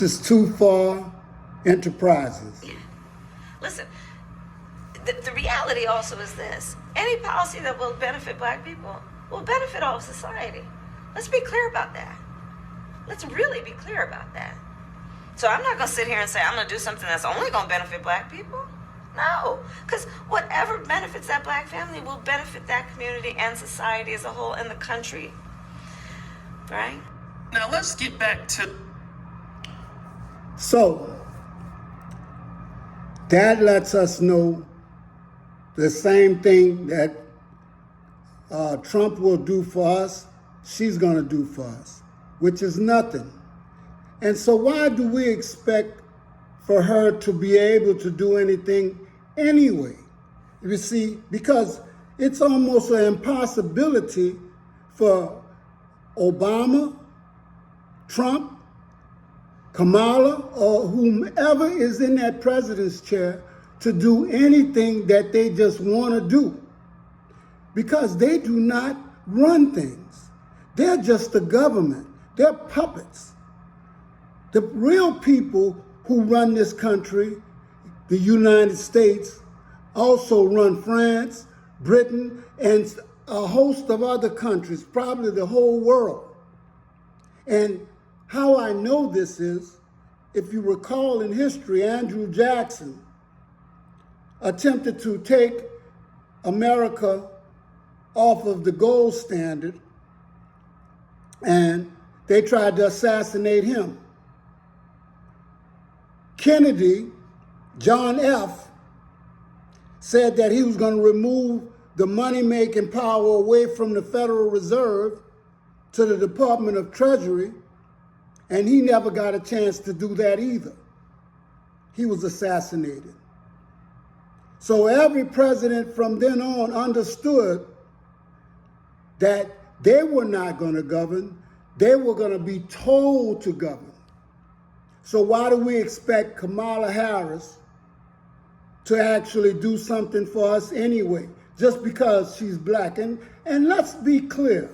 This is too far enterprises. Listen, the reality also is this. Any policy that will benefit black people will benefit all of society. Let's be clear about that. Let's really be clear about that. So I'm not going to sit here and say I'm going to do something that's only going to benefit black people. No, because whatever benefits that black family will benefit that community and society as a whole and the country. Right? Now let's get back to... So, that lets us know the same thing that Trump will do for us, she's going to do for us, which is nothing. And so why do we expect for her to be able to do anything anyway? You see, because it's almost an impossibility for Obama, Trump, Kamala, or whomever is in that president's chair to do anything that they just want to do. Because they do not run things. They're just the government. They're puppets. The real people who run this country, the United States, also run France, Britain, and a host of other countries, probably the whole world. And how I know this is, if you recall in history, Andrew Jackson attempted to take America off of the gold standard, and they tried to assassinate him. Kennedy, John F., said that he was going to remove the money-making power away from the Federal Reserve to the Department of Treasury, and he never got a chance to do that either. He was assassinated. So every president from then on understood that they were not going to govern, they were going to be told to govern. So why do we expect Kamala Harris to actually do something for us anyway, just because she's black? And let's be clear.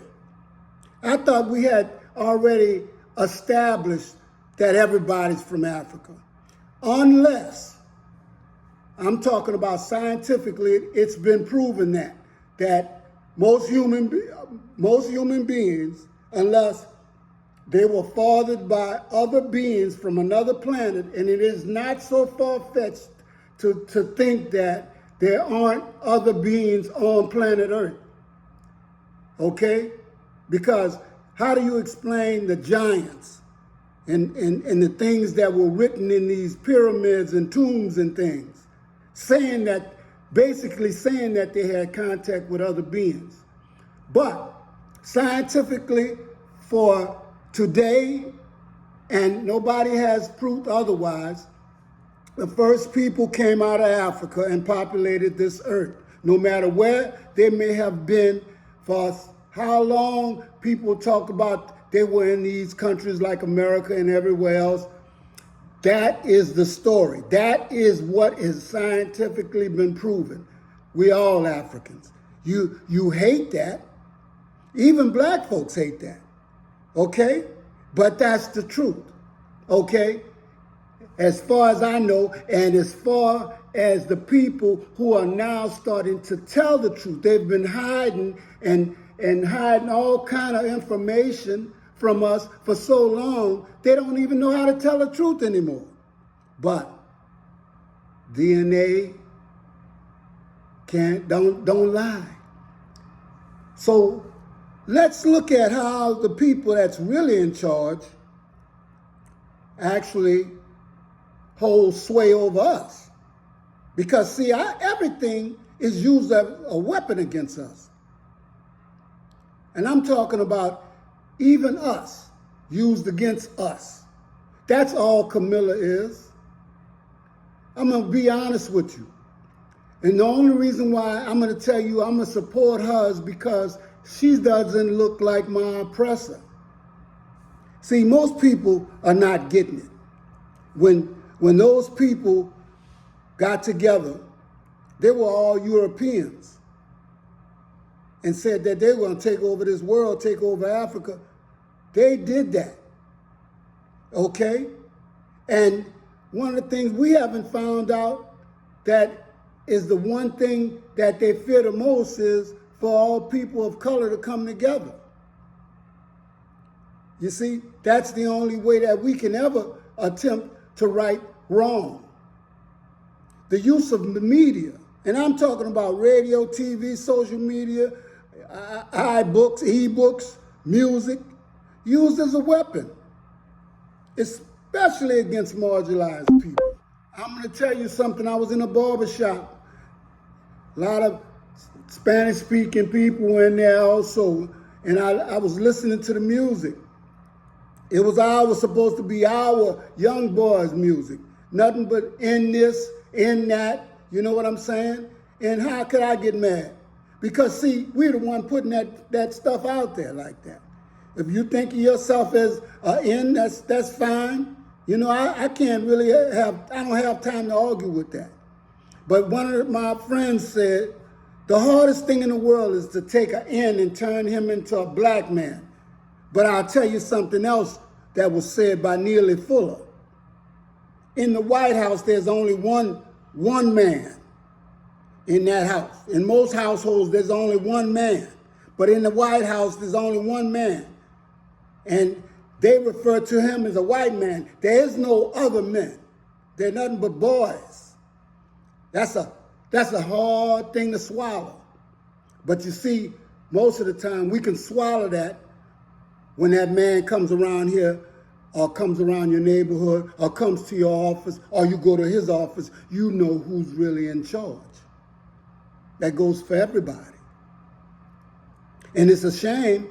I thought we had already established that everybody's from Africa. Unless, I'm talking about scientifically, it's been proven that most human beings, unless they were fathered by other beings from another planet, and it is not so far-fetched to think that there aren't other beings on planet Earth, okay? Because how do you explain the giants and the things that were written in these pyramids and tombs and things, basically saying that they had contact with other beings? But scientifically, for today, and nobody has proof otherwise, the first people came out of Africa and populated this earth. No matter where they may have been, for how long people talk about they were in these countries like America and everywhere else, that is the story. That is what has scientifically been proven. We all Africans. You hate that. Even black folks hate that. Okay? But that's the truth. Okay? As far as I know, and as far as the people who are now starting to tell the truth, they've been hiding and hiding all kind of information from us for so long, they don't even know how to tell the truth anymore. But DNA don't lie. So let's look at how the people that's really in charge actually hold sway over us. Because see, everything is used as a weapon against us. And I'm talking about even us, used against us. That's all Camilla is. I'm going to be honest with you. And the only reason why I'm going to tell you I'm going to support her is because she doesn't look like my oppressor. See, most people are not getting it. When those people got together, they were all Europeans and said that they were going to take over this world, take over Africa. They did that, okay? And one of the things we haven't found out that is the one thing that they fear the most is for all people of color to come together. You see, that's the only way that we can ever attempt to right wrong. The use of the media, and I'm talking about radio, TV, social media, iBooks, ebooks, music, used as a weapon, especially against marginalized people. I'm going to tell you something. I was in a barber shop. A lot of Spanish-speaking people in there also, and I was listening to the music. It was supposed to be our young boys' music. Nothing but in this, in that, you know what I'm saying? And how could I get mad? Because see, we're the one putting that stuff out there like that. If you think of yourself as in, that's fine. You know, I can't really I don't have time to argue with that. But one of my friends said, the hardest thing in the world is to take an in and turn him into a black man. But I'll tell you something else that was said by Neely Fuller. In the White House, there's only one man in that house. In most households, there's only one man. But in the White House, there's only one man. And they refer to him as a white man. There is no other men. They're nothing but boys. That's a hard thing to swallow. But you see, most of the time, we can swallow that when that man comes around here or comes around your neighborhood or comes to your office or you go to his office, you know who's really in charge. That goes for everybody. And it's a shame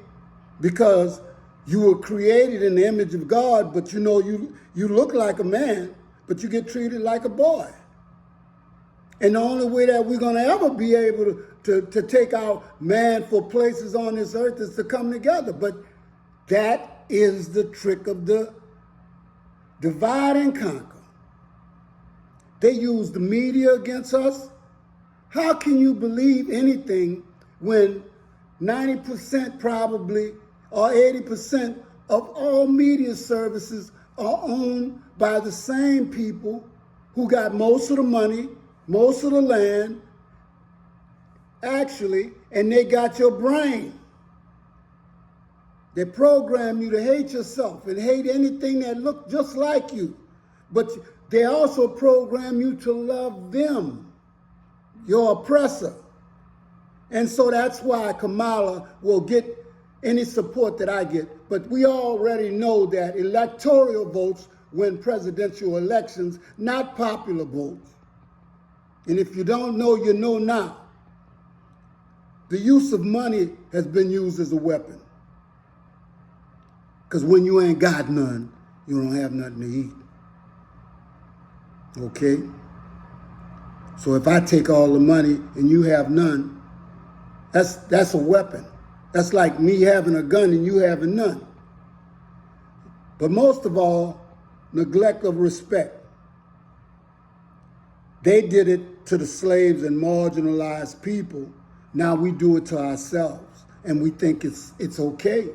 because you were created in the image of God, but you know you look like a man, but you get treated like a boy. And the only way that we're going to ever be able to take our manful places on this earth is to come together. But that is the trick of the divide and conquer. They use the media against us. How can you believe anything when 90% probably or 80% of all media services are owned by the same people who got most of the money, most of the land, actually, and they got your brain. They program you to hate yourself and hate anything that looks just like you. But they also program you to love them, your oppressor. And so that's why Kamala will get any support that I get. But we already know that electoral votes win presidential elections, not popular votes. And if you don't know, you know now. The use of money has been used as a weapon. Because when you ain't got none, you don't have nothing to eat. Okay? So if I take all the money and you have none, that's a weapon. That's like me having a gun and you having none. But most of all, neglect of respect. They did it to the slaves and marginalized people. Now we do it to ourselves, and we think it's okay.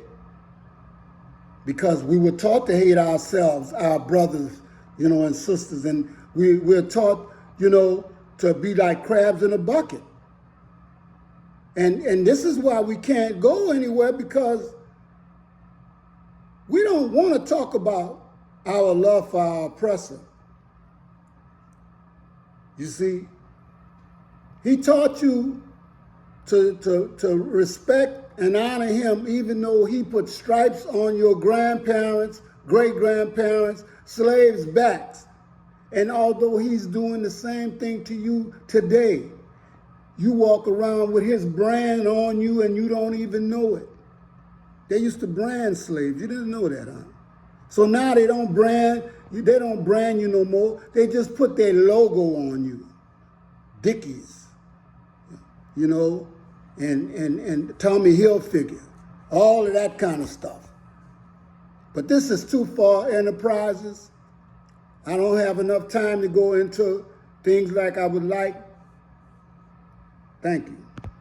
Because we were taught to hate ourselves, our brothers, and sisters, and we're taught, to be like crabs in a bucket. And this is why we can't go anywhere, because we don't want to talk about our love for our oppressor. You see, he taught you to respect and honor him, even though he put stripes on your grandparents, great-grandparents, slaves' backs. And although he's doing the same thing to you today, you walk around with his brand on you and you don't even know it. They used to brand slaves. You didn't know that, huh? So now they don't brand you no more. They just put their logo on you. Dickies, and Tommy Hilfiger, all of that kind of stuff. But this is too far enterprises. I don't have enough time to go into things like I would like. Thank you.